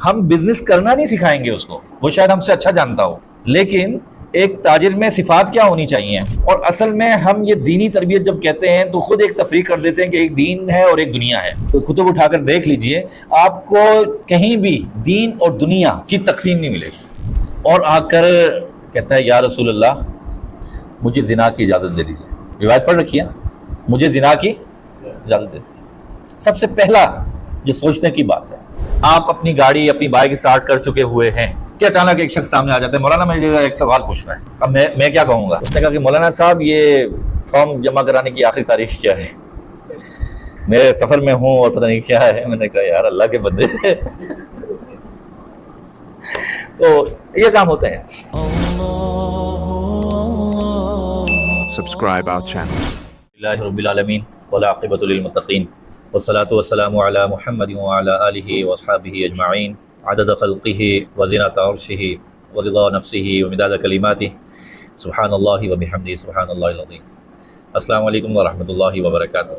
ہم بزنس کرنا نہیں سکھائیں گے اس کو، وہ شاید ہم سے اچھا جانتا ہو، لیکن ایک تاجر میں صفات کیا ہونی چاہیے. اور اصل میں ہم یہ دینی تربیت جب کہتے ہیں تو خود ایک تفریق کر دیتے ہیں کہ ایک دین ہے اور ایک دنیا ہے. تو کتب اٹھا کر دیکھ لیجئے، آپ کو کہیں بھی دین اور دنیا کی تقسیم نہیں ملے گی. اور آ کر کہتا ہے یا رسول اللہ مجھے زنا کی اجازت دے دیجیے. روایت پڑھ رکھی ہے، مجھے زنا کی اجازت دے دیجیے. سب سے پہلا جو سوچنے کی بات ہے، آپ اپنی گاڑی اپنی بائک اسٹارٹ کر چکے ہوئے ہیں کہ اچانک ایک شخص سامنے آ جاتا ہے، مولانا مجھے ایک سوال پوچھنا ہے. اب میں کیا کہوں گا؟ اس نے کہا کہ مولانا صاحب یہ فارم جمع کرانے کی آخری تاریخ کیا ہے؟ میرے سفر میں ہوں اور پتہ نہیں کیا ہے. میں نے کہا یار اللہ کے بندے تو یہ کام ہوتے ہیں. Subscribe our channel. اللہ رب العالمین والعاقبۃ للمتقین والصلاة والسلام علی محمد وعلی آلہ واصحابہ اجمعین عدد خلقہ وزنۃ عرشہ ورضا نفسہ ومداد کلماتہ سبحان اللہ وبحمدہ سبحان اللہ العظیم. السلام علیکم ورحمۃ اللہ وبرکاتہ.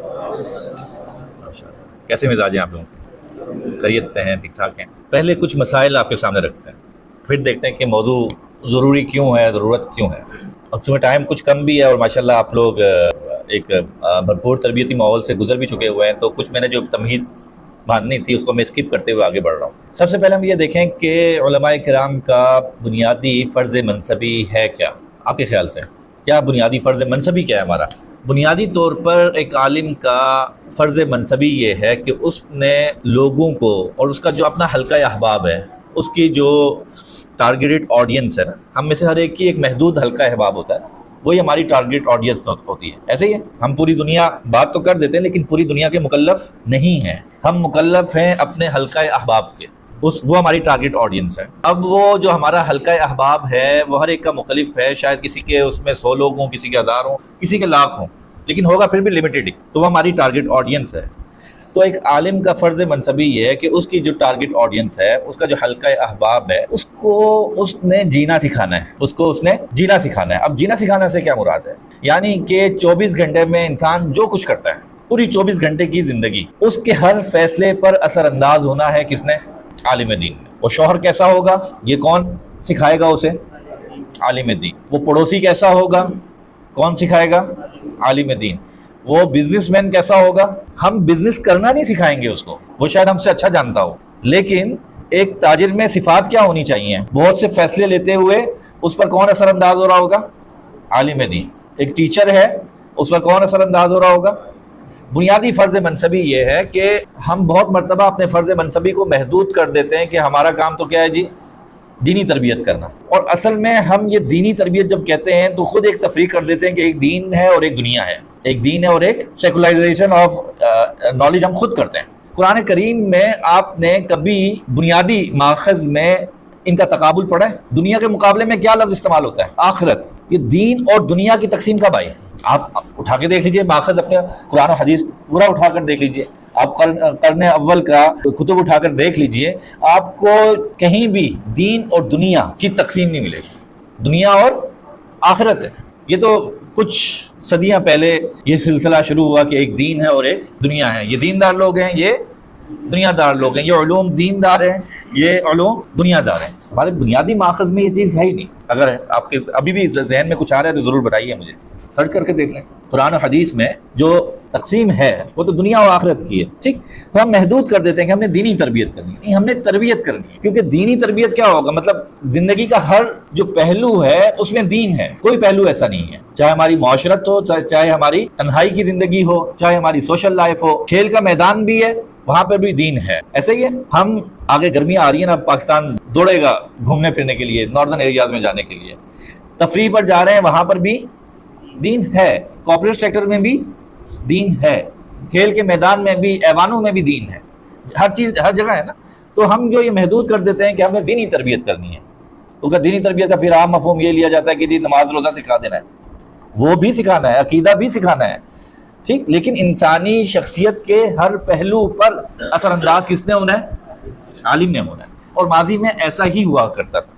کیسے مزاج ہیں آپ لوگ؟ خیریت سے ہیں؟ ٹھیک ٹھاک ہیں؟ پہلے کچھ مسائل آپ کے سامنے رکھتے ہیں، پھر دیکھتے ہیں کہ موضوع ضروری کیوں ہے، ضرورت کیوں ہے. اب چونکہ ٹائم کچھ کم بھی ہے اور ماشاءاللہ آپ لوگ ایک بھرپور تربیتی ماحول سے گزر بھی چکے ہوئے ہیں، تو کچھ میں نے جو تمہید باندھنی تھی اس کو میں اسکپ کرتے ہوئے آگے بڑھ رہا ہوں. سب سے پہلے ہم یہ دیکھیں کہ علماء کرام کا بنیادی فرض منصبی ہے کیا؟ آپ کے خیال سے کیا بنیادی فرض منصبی کیا ہے ہمارا؟ بنیادی طور پر ایک عالم کا فرض منصبی یہ ہے کہ اس نے لوگوں کو اور اس کا جو اپنا حلقہ احباب ہے، اس کی جو ٹارگیٹڈ آڈینس ہے نا، ہم میں سے ہر ایک کی ایک محدود حلقہ احباب ہوتا ہے، وہی ہماری ٹارگیٹ آڈینس ہوتی ہے. ایسے ہی ہے، ہم پوری دنیا بات تو کر دیتے ہیں لیکن پوری دنیا کے مکلف نہیں ہیں. ہم مکلف ہیں اپنے حلقہ احباب کے، وہ ہماری ٹارگیٹ آڈینس ہے. اب وہ جو ہمارا حلقہ احباب ہے وہ ہر ایک کا مختلف ہے، شاید کسی کے اس میں 100 لوگ ہوں، کسی کے 1000 ہوں، کسی کے لاکھ ہوں، لیکن ہوگا پھر بھی لمیٹڈ ہی. تو وہ ہماری ٹارگیٹ آڈینس ہے. تو ایک عالم کا فرض منصبی یہ ہے کہ اس کی جو ٹارگٹ آڈینس ہے، اس کا جو حلقہ احباب ہے، اس کو اس نے جینا سکھانا ہے. اس نے جینا سکھانا ہے. اب جینا سکھانا سے کیا مراد ہے؟ یعنی کہ 24 گھنٹے میں انسان جو کچھ کرتا ہے، پوری 24 گھنٹے کی زندگی، اس کے ہر فیصلے پر اثر انداز ہونا ہے کس نے؟ عالم دین نے. وہ شوہر کیسا ہوگا یہ کون سکھائے گا اسے؟ عالم دین. وہ پڑوسی کیسا ہوگا کون سکھائے گا؟ عالم دین. وہ بزنس مین کیسا ہوگا؟ ہم بزنس کرنا نہیں سکھائیں گے اس کو، وہ شاید ہم سے اچھا جانتا ہو، لیکن ایک تاجر میں صفات کیا ہونی چاہیے؟ بہت سے فیصلے لیتے ہوئے اس پر کون اثر انداز ہو رہا ہوگا؟ عالم دین. ایک ٹیچر ہے، اس پر کون اثر انداز ہو رہا ہوگا؟ بنیادی فرض منصبی یہ ہے کہ ہم بہت مرتبہ اپنے فرض منصبی کو محدود کر دیتے ہیں کہ ہمارا کام تو کیا ہے جی؟ دینی تربیت کرنا. اور اصل میں ہم یہ دینی تربیت جب کہتے ہیں تو خود ایک تفریق کر دیتے ہیں کہ ایک دین ہے اور ایک دنیا ہے. ایک دین ہے اور ایک سیکولرائزیشن آف نالج ہم خود کرتے ہیں. قرآن کریم میں آپ نے کبھی بنیادی ماخذ میں ان کا تقابل پڑھا ہے؟ دنیا کے مقابلے میں کیا لفظ استعمال ہوتا ہے؟ آخرت. یہ دین اور دنیا کی تقسیم کب آئی؟ آپ اٹھا کے دیکھ لیجئے ماخذ، اپنے قرآن و حدیث پورا اٹھا کر دیکھ لیجئے. آپ قرن اول کا کتب اٹھا کر دیکھ لیجئے، آپ کو کہیں بھی دین اور دنیا کی تقسیم نہیں ملے گی. دنیا اور آخرت ہے. یہ تو کچھ صدیاں پہلے یہ سلسلہ شروع ہوا کہ ایک دین ہے اور ایک دنیا ہے. یہ دیندار لوگ ہیں، یہ دنیا دار لوگ ہیں. یہ علوم دیندار ہیں، یہ علوم دنیا دار ہیں. ہمارے بنیادی ماخذ میں یہ چیز ہے ہی نہیں. اگر آپ کے ابھی بھی ذہن میں کچھ آ رہا ہے تو ضرور بتائیے مجھے، سرچ کر کے دیکھ لیں. قرآن و حدیث میں جو تقسیم ہے وہ تو دنیا و آخرت کی ہے. ٹھیک، تو ہم محدود کر دیتے ہیں کہ ہم نے دینی تربیت کرنی ہے. نہیں، ہم نے تربیت کرنی ہے، کیونکہ دینی تربیت کیا ہوگا؟ مطلب زندگی کا ہر جو پہلو ہے اس میں دین ہے. کوئی پہلو ایسا نہیں ہے، چاہے ہماری معاشرت ہو، چاہے ہماری تنہائی کی زندگی ہو، چاہے ہماری سوشل لائف ہو، کھیل کا میدان بھی ہے، وہاں پہ بھی دین ہے. ایسے ہی ہے. ہم آگے گرمیاں آ رہی ہیں نا، پاکستان دوڑے گا گھومنے پھرنے کے لیے، ناردرن ایریاز میں جانے کے لیے، تفریح پر جا رہے ہیں، وہاں پر بھی دین ہے. کارپوریٹ سیکٹر میں بھی دین ہے، کھیل کے میدان میں بھی، ایوانوں میں بھی دین ہے. ہر چیز ہر جگہ ہے نا. تو ہم جو یہ محدود کر دیتے ہیں کہ ہم نے دینی تربیت کرنی ہے، تو دینی تربیت کا پھر عام مفہوم یہ لیا جاتا ہے کہ جی نماز روزہ سکھا دینا ہے. وہ بھی سکھانا ہے، عقیدہ بھی سکھانا ہے، ٹھیک، لیکن انسانی شخصیت کے ہر پہلو پر اثر انداز کس نے ہونا ہے؟ عالم نے ہونا ہے. اور ماضی میں ایسا ہی ہوا کرتا تھا.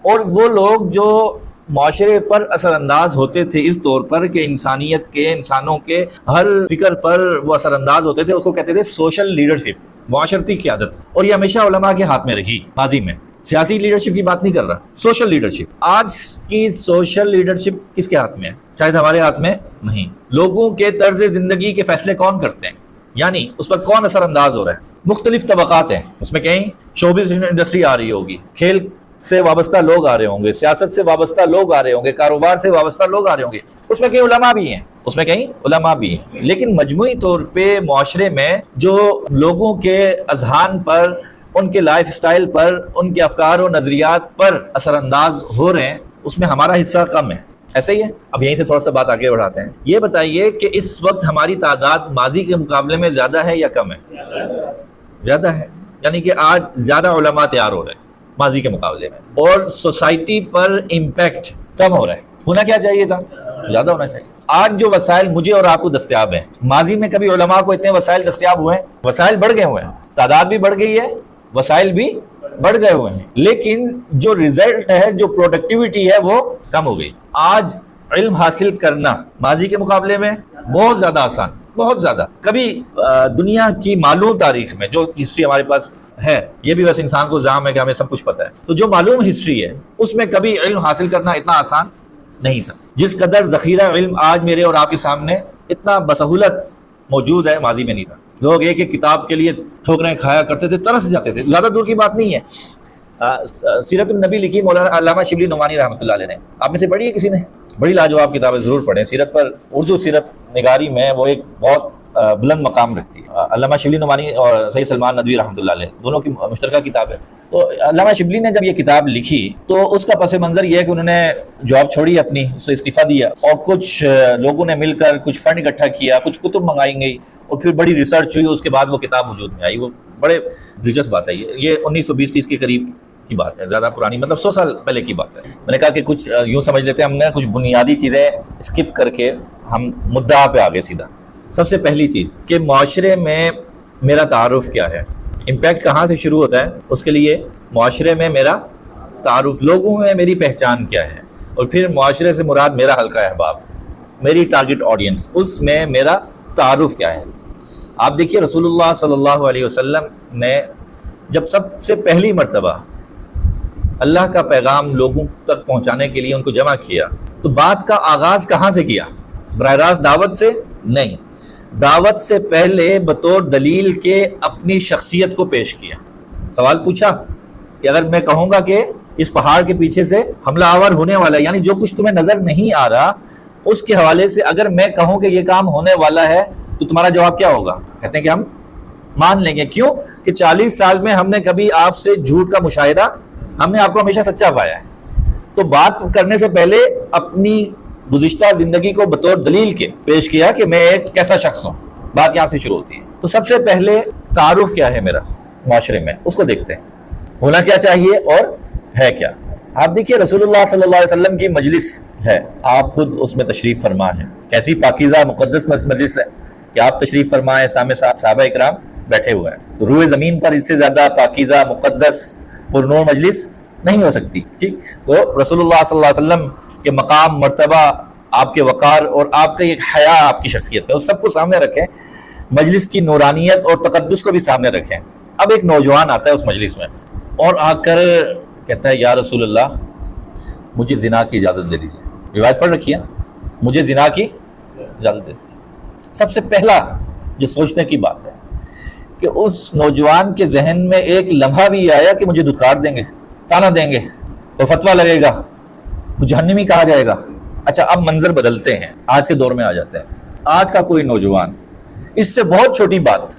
اور وہ لوگ جو معاشرے پر اثر انداز ہوتے تھے اس طور پر کہ انسانیت کے، انسانوں کے ہر فکر پر وہ اثر انداز ہوتے تھے. اس کو کہتے تھے سوشل لیڈرشپ، معاشرتی قیادت. اور یہ ہمیشہ علماء کے ہاتھ میں رہی ماضی میں. سیاسی لیڈرشپ کی بات نہیں کر رہا، سوشل لیڈرشپ. آج کی سوشل لیڈرشپ کس کے ہاتھ میں ہے؟ شاید ہمارے ہاتھ میں نہیں. لوگوں کے طرز زندگی کے فیصلے کون کرتے ہیں، یعنی اس پر کون اثر انداز ہو رہا ہے؟ مختلف طبقات ہیں اس میں. کہیں شوبز انڈسٹری آ رہی ہوگی، کھیل سے وابستہ لوگ آ رہے ہوں گے، سیاست سے وابستہ لوگ آ رہے ہوں گے، کاروبار سے وابستہ لوگ آ رہے ہوں گے. اس میں کہیں علماء بھی ہیں، اس میں کہیں علماء بھی ہیں. لیکن مجموعی طور پہ معاشرے میں جو لوگوں کے اذہان پر، ان کے لائف سٹائل پر، ان کے افکار و نظریات پر اثر انداز ہو رہے ہیں، اس میں ہمارا حصہ کم ہے. ایسا ہی ہے. اب یہیں سے تھوڑا سا بات آگے بڑھاتے ہیں. یہ بتائیے کہ اس وقت ہماری تعداد ماضی کے مقابلے میں زیادہ ہے یا کم ہے؟ زیادہ ہے. یعنی کہ آج زیادہ علماء تیار ہو رہے ہیں ماضی کے مقابلے میں، اور سوسائٹی پر امپیکٹ کم ہو رہا ہے. ہونا کیا چاہیے تھا؟ زیادہ ہونا چاہیے. آج جو وسائل مجھے اور آپ کو دستیاب ہیں، ماضی میں کبھی علماء کو اتنے وسائل دستیاب ہوئے ہیں؟ وسائل بڑھ گئے ہوئے ہیں، تعداد بھی بڑھ گئی ہے، وسائل بھی بڑھ گئے ہوئے ہیں، لیکن جو ریزلٹ ہے، جو پروڈکٹیوٹی ہے، وہ کم ہو گئی. آج علم حاصل کرنا ماضی کے مقابلے میں بہت زیادہ آسان، بہت زیادہ. کبھی دنیا کی معلوم تاریخ میں جو ہسٹری ہمارے پاس ہے، یہ بھی بس انسان کو زعم ہے کہ ہمیں سب کچھ پتہ ہے، تو جو معلوم ہسٹری ہے اس میں کبھی علم حاصل کرنا اتنا آسان نہیں تھا. جس قدر ذخیرہ علم آج میرے اور آپ کے سامنے اتنا بسہولت موجود ہے، ماضی میں نہیں تھا. لوگ ایک ایک کتاب کے لیے ٹھوکریں کھایا کرتے تھے، ترس جاتے تھے. زیادہ دور کی بات نہیں ہے. سیرت النبی لکھی مولانا علامہ شبلی نعمانی رحمۃ اللہ علیہ نے. آپ میں سے پڑھی ہے کسی نے؟ بڑی لاجواب کتابیں، ضرور پڑھیں. سیرت پر، اردو سیرت نگاری میں وہ ایک بہت بلند مقام رکھتی ہے. علامہ شبلی نعمانی اور سید سلمان ندوی رحمۃ اللہ علیہ دونوں کی مشترکہ کتاب ہے. تو علامہ شبلی نے جب یہ کتاب لکھی تو اس کا پس منظر یہ ہے کہ انہوں نے جاب چھوڑی اپنی، اس سے استعفیٰ دیا، اور کچھ لوگوں نے مل کر کچھ فنڈ اکٹھا کیا، کچھ کتب منگائی گئی، اور پھر بڑی ریسرچ ہوئی، اس کے بعد وہ کتاب وجود میں آئی. وہ بڑے دلچسپ بات ہے. یہ 1920 کے قریب کی بات ہے، زیادہ پرانی، مطلب 100 سال پہلے کی بات ہے. میں نے کہا کہ کچھ یوں سمجھ لیتے ہیں، ہم نے کچھ بنیادی چیزیں اسکپ کر کے ہم مدعا پہ آگے سیدھا. سب سے پہلی چیز کہ معاشرے میں میرا تعارف کیا ہے، امپیکٹ کہاں سے شروع ہوتا ہے. اس کے لیے معاشرے میں میرا تعارف، لوگوں میں میری پہچان کیا ہے، اور پھر معاشرے سے مراد میرا حلقہ احباب، میری ٹارگٹ آڈینس، اس میں میرا تعارف کیا ہے. آپ دیکھیے رسول اللہ صلی اللہ علیہ وسلم نے جب سب سے پہلی مرتبہ اللہ کا پیغام لوگوں تک پہنچانے کے لیے ان کو جمع کیا، تو بات کا آغاز کہاں سے کیا؟ براہ راست دعوت سے نہیں، دعوت سے پہلے بطور دلیل کے اپنی شخصیت کو پیش کیا. سوال پوچھا کہ اگر میں کہوں گا کہ اس پہاڑ کے پیچھے سے حملہ آور ہونے والا ہے، یعنی جو کچھ تمہیں نظر نہیں آ رہا، اس کے حوالے سے اگر میں کہوں کہ یہ کام ہونے والا ہے، تو تمہارا جواب کیا ہوگا؟ کہتے ہیں کہ ہم مان لیں گے. کیوں؟ کہ 40 سال میں ہم نے کبھی آپ سے جھوٹ کا مشاہدہ، ہم نے آپ کو ہمیشہ سچا پایا ہے. تو بات کرنے سے پہلے اپنی گزشتہ زندگی کو بطور دلیل کے پیش کیا کہ میں ایک کیسا شخص ہوں. بات یہاں سے شروع ہوتی ہے. تو سب سے پہلے تعارف کیا ہے میرا معاشرے میں، اس کو دیکھتے ہیں. ہونا کیا چاہیے اور ہے کیا. آپ دیکھیے رسول اللہ صلی اللہ علیہ وسلم کی مجلس ہے، آپ خود اس میں تشریف فرما ہیں. کیسی پاکیزہ مقدس مجلس ہے کہ آپ تشریف فرمائیں، سامنے صحابہ اکرام بیٹھے ہوئے ہیں. تو روئے زمین پر اس سے زیادہ پاکیزہ مقدس پرنور مجلس نہیں ہو سکتی. ٹھیک. تو رسول اللہ صلی اللہ علیہ وسلم کے مقام، مرتبہ، آپ کے وقار اور آپ کا ایک حیا آپ کی شخصیت میں، اس سب کو سامنے رکھیں. مجلس کی نورانیت اور تقدس کو بھی سامنے رکھیں. اب ایک نوجوان آتا ہے اس مجلس میں اور آ کر کہتا ہے، یا رسول اللہ مجھے زنا کی اجازت دے دیجیے. روایت پڑھ رکھی ہے، مجھے زنا کی اجازت دے دیجیے. سب سے پہلا جو سوچنے کی بات ہے کہ اس نوجوان کے ذہن میں ایک لمحہ بھی آیا کہ مجھے دھتکار دیں گے، تانا دیں گے، تو فتویٰ لگے گا، جہنمی کہا جائے گا. اچھا اب منظر بدلتے ہیں، آج کے دور میں آ جاتے ہیں. آج کا کوئی نوجوان اس سے بہت چھوٹی بات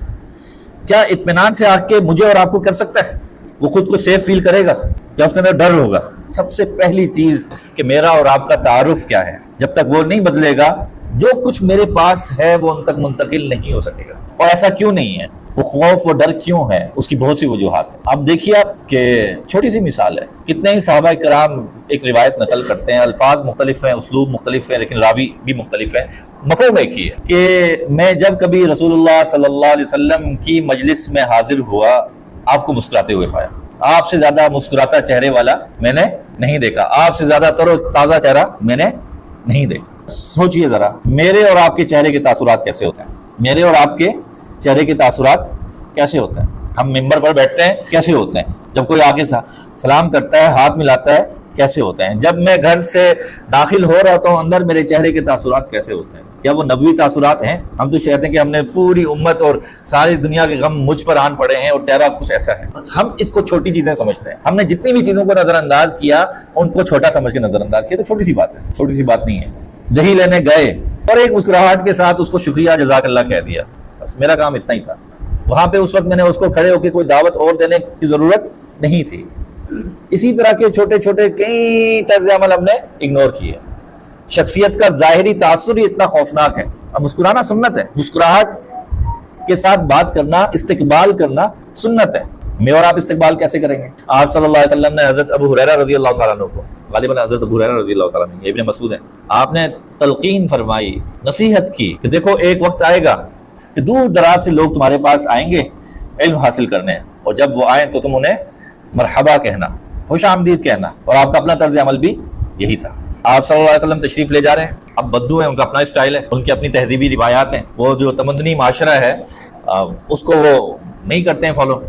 کیا اطمینان سے آ کے مجھے اور آپ کو کر سکتا ہے؟ وہ خود کو سیف فیل کرے گا یا اس کے اندر ڈر ہوگا؟ سب سے پہلی چیز کہ میرا اور آپ کا تعارف کیا ہے، جب تک وہ نہیں بدلے گا جو کچھ میرے پاس ہے وہ ان تک منتقل نہیں ہو سکے گا. اور ایسا کیوں نہیں ہے؟ وہ خوف و ڈر کیوں ہے؟ اس کی بہت سی وجوہات ہیں. اب دیکھیے آپ کہ چھوٹی سی مثال ہے، کتنے ہی صحابہ کرام ایک روایت نقل کرتے ہیں، الفاظ مختلف ہیں، اسلوب مختلف ہیں، لیکن راوی بھی مختلف ہیں. مفہوم ایک ہی ہے کہ میں جب کبھی رسول اللہ صلی اللہ علیہ وسلم کی مجلس میں حاضر ہوا، آپ کو مسکراتے ہوئے پایا. آپ سے زیادہ مسکراتا چہرے والا میں نے نہیں دیکھا، آپ سے زیادہ تر و تازہ چہرہ میں نے نہیں دیکھا۔ سوچئے ذرا میرے اور آپ کے چہرے کے تاثرات کیسے ہوتے ہیں، میرے اور آپ کے چہرے کے تاثرات کیسے ہوتے ہیں؟ ہم ممبر پر بیٹھتے ہیں کیسے ہوتے ہیں، جب کوئی آگے سلام کرتا ہے ہاتھ ملاتا ہے کیسے ہوتے ہیں، جب میں گھر سے داخل ہو رہا ہوں اندر میرے چہرے کے تاثرات کیسے ہوتے ہیں؟ کیا وہ نبوی تاثرات ہیں؟ ہم تو چاہتے ہیں کہ ہم نے پوری امت اور ساری دنیا کے غم مجھ پر آن پڑے ہیں اور تیرا کچھ ایسا ہے۔ ہم اس کو چھوٹی چیزیں سمجھتے ہیں، ہم نے جتنی بھی چیزوں کو نظر انداز کیا ان کو چھوٹا سمجھ کے نظر انداز کیا، تو چھوٹی سی بات ہے، چھوٹی سی بات نہیں ہے۔ دہی لینے گئے اور ایک مسکراہٹ کے ساتھ اس کو شکریہ جزاک اللہ کہہ دیا، بس میرا کام اتنا ہی تھا۔ وہاں پہ اس وقت میں نے اس کو کھڑے ہو کے کوئی دعوت اور دینے کی ضرورت نہیں تھی۔ اسی طرح کے چھوٹے چھوٹے کئی طرز عمل ہم نے اگنور کیے۔ شخصیت کا ظاہری تاثر ہی اتنا خوفناک ہے۔ اب مسکرانا سنت ہے، مسکراہٹ کے ساتھ بات کرنا، استقبال کرنا سنت ہے۔ میں اور آپ استقبال کیسے کریں گے؟ آپ صلی اللہ علیہ وسلم نے حضرت ابو ہریرہ رضی اللہ تعالیٰ عنہ کو، غالباً حضرت ابو ہریرہ رضی اللہ تعالیٰ عنہ، یہ ابن مسعود ہیں، آپ نے تلقین فرمائی، نصیحت کی کہ دیکھو ایک وقت آئے گا کہ دور دراز سے لوگ تمہارے پاس آئیں گے علم حاصل کرنے، اور جب وہ آئیں تو تم انہیں مرحبا کہنا، خوش آمدید کہنا، اور آپ کا اپنا طرز عمل بھی یہی تھا۔ آپ صلی اللہ علیہ وسلم تشریف لے جا رہے ہیں، اب بدو ہیں، ان کا اپنا اسٹائل ہے، ان کی اپنی تہذیبی روایات ہیں، وہ جو تمدنی معاشرہ ہے اس کو وہ نہیں کرتے ہیں فالو۔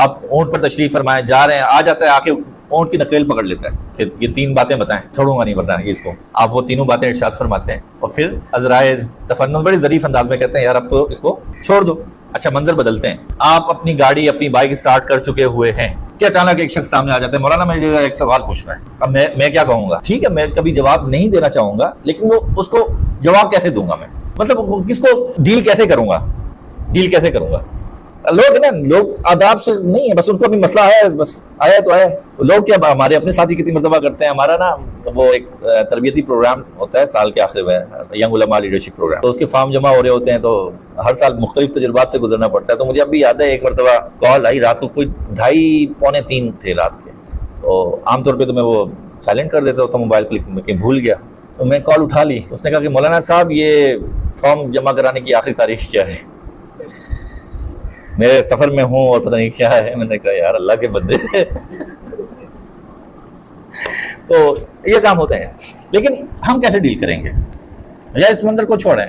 آپ اونٹ پر تشریف فرمائے جا رہے ہیں، آ جاتا ہے آ کے اونٹ کی نکیل پکڑ لیتا ہے کہ یہ 3 باتیں بتائیں، چھوڑوں گا نہیں بتانا اس کو۔ آپ وہ 3 باتیں ارشاد فرماتے ہیں اور پھر عذرائے تفنن بڑی ظریف انداز میں کہتے ہیں یار اب تو اس کو چھوڑ دو۔ اچھا منظر بدلتے ہیں، آپ اپنی گاڑی اپنی بائک اسٹارٹ کر چکے ہوئے ہیں کہ اچانک ایک شخص سامنے آ جاتا ہے، مولانا مجھے ایک سوال پوچھنا ہے۔ اب میں کیا کہوں گا؟ ٹھیک ہے میں کبھی جواب نہیں دینا چاہوں گا، لیکن وہ اس کو جواب کیسے دوں گا میں، مطلب کس کو ڈیل کیسے کروں گا، ڈیل کیسے کروں گا؟ لوگ آداب سے نہیں ہے، بس ان کو بھی مسئلہ ہے، بس آیا تو آیا۔ لوگ کیا ہمارے اپنے ساتھی کتنی مرتبہ کرتے ہیں، ہمارا نا وہ ایک تربیتی پروگرام ہوتا ہے سال کے آخر میں، ینگ علماء لیڈرشپ پروگرام، تو اس کے فارم جمع ہو رہے ہوتے ہیں، تو ہر سال مختلف تجربات سے گزرنا پڑتا ہے۔ تو مجھے اب بھی یاد ہے ایک مرتبہ کال آئی، رات کو کوئی 2:30 پونے 3 تھے رات کے، تو عام طور پہ تو میں وہ سائلنٹ کر دیتا ہوتا موبائل کلک میں کہ بھول گیا، تو میں کال اٹھا لی۔ اس نے کہا کہ مولانا صاحب یہ فارم جمع کرانے کی آخری تاریخ کیا ہے؟ میرے سفر میں ہوں اور پتہ نہیں کیا ہے۔ میں نے کہا یار اللہ کے بندے تو یہ کام ہوتے ہیں، لیکن ہم کیسے ڈیل کریں گے؟ یا اس منظر کو چھوڑیں،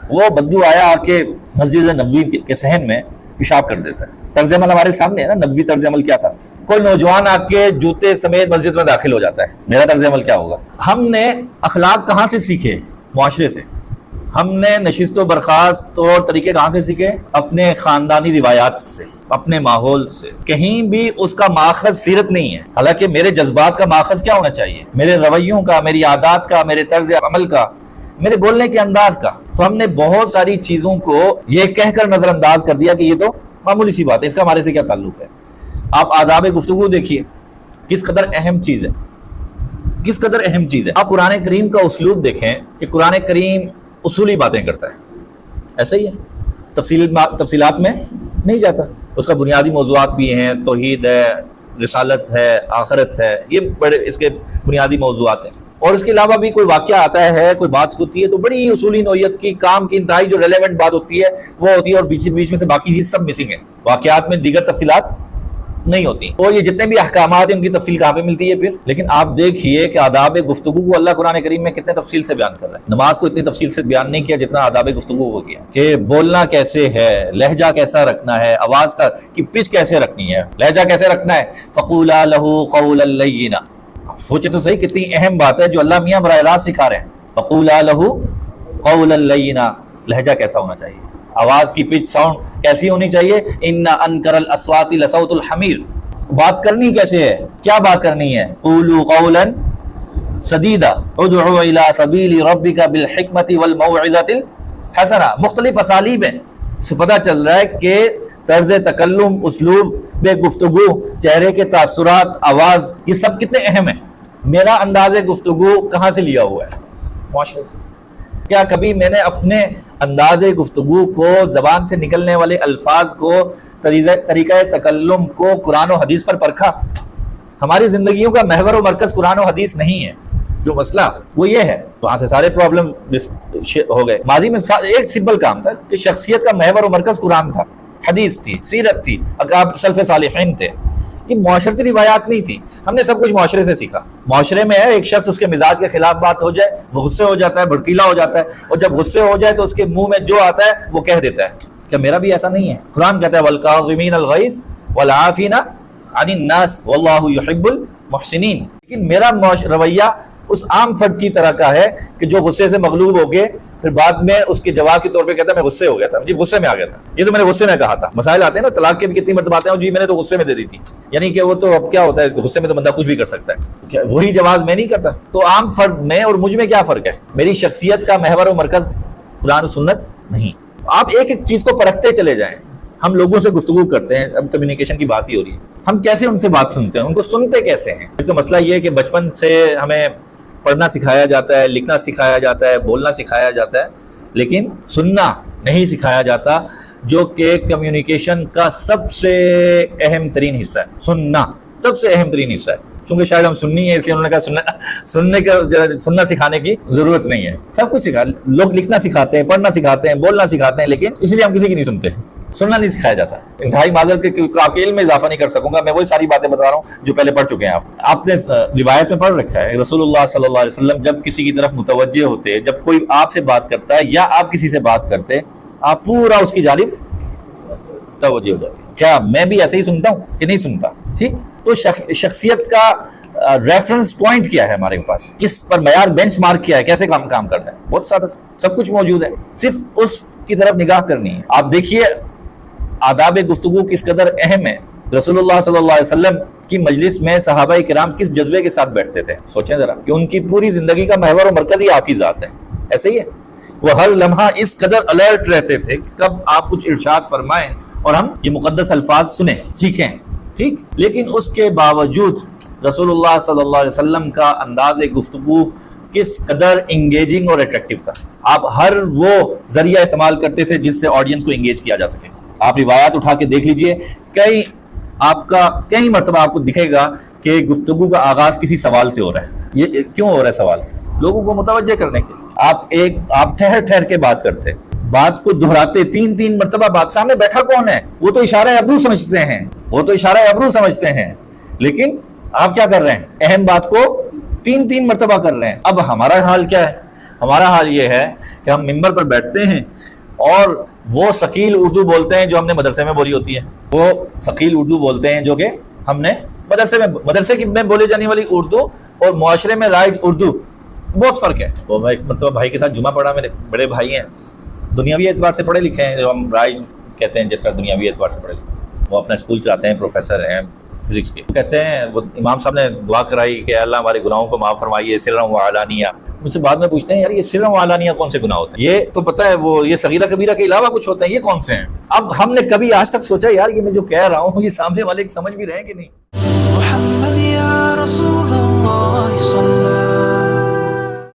وہ بدو آیا آ کے مسجد نبوی کے صحن میں پیشاب کر دیتا ہے۔ طرز عمل ہمارے سامنے ہے نا، نبوی طرز عمل کیا تھا؟ کوئی نوجوان آ کے جوتے سمیت مسجد میں داخل ہو جاتا ہے، میرا طرز عمل کیا ہوگا؟ ہم نے اخلاق کہاں سے سیکھے؟ معاشرے سے۔ ہم نے نشست و برخاست طور طریقے کہاں سے سیکھے؟ اپنے خاندانی روایات سے، اپنے ماحول سے۔ کہیں بھی اس کا ماخذ سیرت نہیں ہے، حالانکہ میرے جذبات کا ماخذ کیا ہونا چاہیے؟ میرے رویوں کا، میری عادات کا، میرے طرز عمل کا، میرے بولنے کے انداز کا۔ تو ہم نے بہت ساری چیزوں کو یہ کہہ کر نظر انداز کر دیا کہ یہ تو معمولی سی بات ہے، اس کا ہمارے سے کیا تعلق ہے؟ آپ آداب گفتگو دیکھیے کس قدر اہم چیز ہے، کس قدر اہم چیز ہے۔ آپ قرآن کریم کا اسلوب دیکھیں کہ قرآن کریم اصولی باتیں کرتا ہے، ایسا ہی ہے، تفصیلات میں نہیں جاتا۔ اس کا بنیادی موضوعات بھی ہیں، توحید ہے، رسالت ہے، آخرت ہے، یہ بڑے اس کے بنیادی موضوعات ہیں۔ اور اس کے علاوہ بھی کوئی واقعہ آتا ہے، کوئی بات ہوتی ہے تو بڑی اصولی نوعیت کی کام کی انتہائی جو ریلیونٹ بات ہوتی ہے وہ ہوتی ہے، اور بیچ میں سے باقی چیز سب مسنگ ہے۔ واقعات میں دیگر تفصیلات نہیں ہوتی، اور یہ جتنے بھی احکامات ہیں ان کی تفصیل کہاں پہ ملتی ہے پھر؟ لیکن آپ دیکھیے کہ آداب گفتگو کو اللہ قرآن کریم میں کتنے تفصیل سے بیان کر رہا ہے۔ نماز کو اتنی تفصیل سے بیان نہیں کیا جتنا آداب گفتگو کو کیا، کہ بولنا کیسے ہے، لہجہ کیسا رکھنا ہے، آواز کی پچ کیسے رکھنی ہے، لہجہ کیسے رکھنا ہے۔ فقولا لہ قولا لینا، سوچے تو صحیح کتنی اہم بات ہے جو اللہ میاں براہ راست سکھا رہے ہیں۔ فقولا لہ قولا لینا، لہجہ کیسا ہونا چاہیے، آواز کی پچ ساؤنڈ کیسی ہونی چاہیے۔ ان انکر الاصوات لصوت الحمیر، بات کرنی کیسے ہے، کیا بات کرنی ہے۔ قولوا قولا سدیدا ادعوا الی سبیل ربک بالحکمت والموعظۃ الحسنہ، مختلف اسالیب ہیں، اس سے پتہ چل رہا ہے کہ طرز تکلم، اسلوب بے گفتگو، چہرے کے تاثرات، آواز، یہ سب کتنے اہم ہیں۔ میرا انداز گفتگو کہاں سے لیا ہوا ہے؟ معاشرے سے۔ کیا کبھی میں نے اپنے انداز گفتگو کو، زبان سے نکلنے والے الفاظ کو، طریقہ تکلم کو قرآن و حدیث پر پرکھا؟ ہماری زندگیوں کا محور و مرکز قرآن و حدیث نہیں ہے، جو مسئلہ وہ یہ ہے، وہاں سے سارے پرابلم ہو گئے۔ ماضی میں ایک سمپل کام تھا کہ شخصیت کا محور و مرکز قرآن تھا، حدیث تھی، سیرت تھی، آپ سلف صالحین تھے۔ یہ معاشرتی روایات نہیں تھی، ہم نے سب کچھ معاشرے سے سیکھا۔ معاشرے میں ہے ایک شخص اس کے مزاج کے خلاف بات ہو جائے وہ غصے ہو جاتا ہے، بھڑکیلا ہو جاتا ہے، اور جب غصے ہو جائے تو اس کے منہ میں جو آتا ہے وہ کہہ دیتا ہے۔ کیا میرا بھی ایسا نہیں ہے؟ قرآن کہتا ہے والکاظمین الغیظ والعافین عن الناس واللہ یحب المحسنین۔ لیکن میرا رویہ اس عام فرد کی طرح کا ہے کہ جو غصے سے مغلوب ہو گئے پھر بعد میں اس کے جواب کے طور پہ کہتا ہے میں غصے ہو گیا تھا، مجھے غصے میں آ گیا تھا، یہ تو میں نے غصے میں کہا تھا۔ مسائل آتے ہیں نا طلاق کے بھی، کتنی مرتبہ آتے ہیں جی میں نے تو غصے میں دے دی تھی، یعنی کہ وہ تو اب کیا ہوتا ہے غصے میں تو بندہ کچھ بھی کر سکتا ہے، وہی جواز میں نہیں کرتا۔ تو عام فرد میں اور مجھ میں کیا فرق ہے؟ میری شخصیت کا محور و مرکز قرآن و سنت نہیں۔ آپ ایک ایک چیز کو پرکھتے چلے جائیں۔ ہم لوگوں سے گفتگو کرتے ہیں، اب کمیونیکیشن کی بات ہی ہو رہی ہے، ہم کیسے ان سے بات سنتے ہیں، ان کو سنتے کیسے ہیں؟ ایک تو مسئلہ یہ ہے کہ بچپن سے ہمیں پڑھنا سکھایا جاتا ہے، لکھنا سکھایا جاتا ہے، بولنا سکھایا جاتا ہے، لیکن سننا نہیں سکھایا جاتا، جو کہ کمیونیکیشن کا سب سے اہم ترین حصہ ہے۔ سننا سب سے اہم ترین حصہ ہے، چونکہ شاید ہم سننی ہے اس لیے انہوں نے کہا سننا سکھانے کی ضرورت نہیں ہے، سب کچھ سکھا، لوگ لکھنا سکھاتے ہیں، پڑھنا سکھاتے ہیں، بولنا سکھاتے ہیں، لیکن اس لیے ہم کسی کی نہیں سنتے، سننا نہیں سکھایا جاتا۔ انتہائی معذرت کہ آپ کے علم میں اضافہ نہیں کر سکوں گا، میں وہی ساری باتیں بتا رہا ہوں جو پہلے پڑھ چکے ہیں۔ آپ نے روایت میں پڑھ رکھا ہے رسول اللہ صلی اللہ علیہ وسلم جب کسی کی طرف متوجہ ہوتے، جب کوئی آپ سے بات کرتا ہے یا آپ کسی سے بات کرتے، آپ پورا اس کی جانب توجہ ہو جاتی۔ کیا میں بھی ایسے ہی سنتا ہوں کہ نہیں سنتا؟ ٹھیک، تو شخصیت کا ریفرنس پوائنٹ کیا ہے ہمارے پاس، کس پر معیار بینچ مارک کیا ہے، کیسے کام کرنا ہے، بہت سادہ سب کچھ موجود ہے، صرف اس کی طرف نگاہ کرنی ہے۔ آپ دیکھیے آداب گفتگو کس قدر اہم ہے۔ رسول اللہ صلی اللہ علیہ وسلم کی مجلس میں صحابہ کرام کس جذبے کے ساتھ بیٹھتے تھے، سوچیں ذرا کہ ان کی پوری زندگی کا محور و مرکز ہی آپ کی ذات ہے، ایسے ہی ہے۔ وہ ہر لمحہ اس قدر الرٹ رہتے تھے کہ کب آپ کچھ ارشاد فرمائیں اور ہم یہ مقدس الفاظ سنیں، سیکھیں، ٹھیک۔ لیکن اس کے باوجود رسول اللہ صلی اللہ علیہ وسلم کا انداز گفتگو کس قدر انگیجنگ اور اٹریکٹیو تھا۔ آپ ہر وہ ذریعہ استعمال کرتے تھے جس سے آڈینس کو انگیج کیا جا سکے۔ آپ روایات اٹھا کے دیکھ لیجئے، کئی مرتبہ آپ کو دکھے گا کہ گفتگو کا آغاز کسی سوال سے ہو رہا ہے۔ یہ کیوں ہو رہا ہے؟ سوال سے لوگوں کو متوجہ کرنے کے لیے۔ آپ ٹھہر کے بات کرتے، بات کو دہراتے، تین مرتبہ بات، سامنے بیٹھا کون ہے؟ وہ تو اشارہ ابرو سمجھتے ہیں، لیکن آپ کیا کر رہے ہیں؟ اہم بات کو تین مرتبہ کر رہے ہیں۔ اب ہمارا حال کیا ہے؟ ہمارا حال یہ ہے کہ ہم ممبر پر بیٹھتے ہیں اور وہ ثقیل اردو بولتے ہیں جو ہم نے مدرسے میں بولی ہوتی ہے، وہ ثقیل اردو بولتے ہیں جو کہ ہم نے مدرسے میں بولے جانے والی اردو اور معاشرے میں رائج اردو بہت فرق ہے۔ وہ میں ایک مرتبہ بھائی کے ساتھ جمعہ پڑھا، میرے بڑے بھائی ہیں، دنیاوی اعتبار سے پڑھے لکھے ہیں، جو ہم رائج کہتے ہیں، جس طرح دنیاوی اعتبار سے پڑھے لکھے، وہ اپنا اسکول چلاتے ہیں، پروفیسر ہیں فزکس کے۔ کہتے ہیں وہ امام صاحب نے دعا کرائی کہ اللہ ہمارے گناہوں کو معاف فرمائیے سرًا و علانیہ۔ مجھ سے بعد میں پوچھتے ہیں یار یہ سرًا و علانیہ کون سے گناہ ہوتے ہیں؟ یہ تو پتہ ہے وہ یہ صغیرہ کبیرہ کے علاوہ کچھ ہوتے ہیں، یہ کون سے ہیں؟ اب ہم نے کبھی آج تک سوچا یار یہ میں جو کہہ رہا ہوں یہ سامنے والے سمجھ بھی رہے ہیں کہ نہیں؟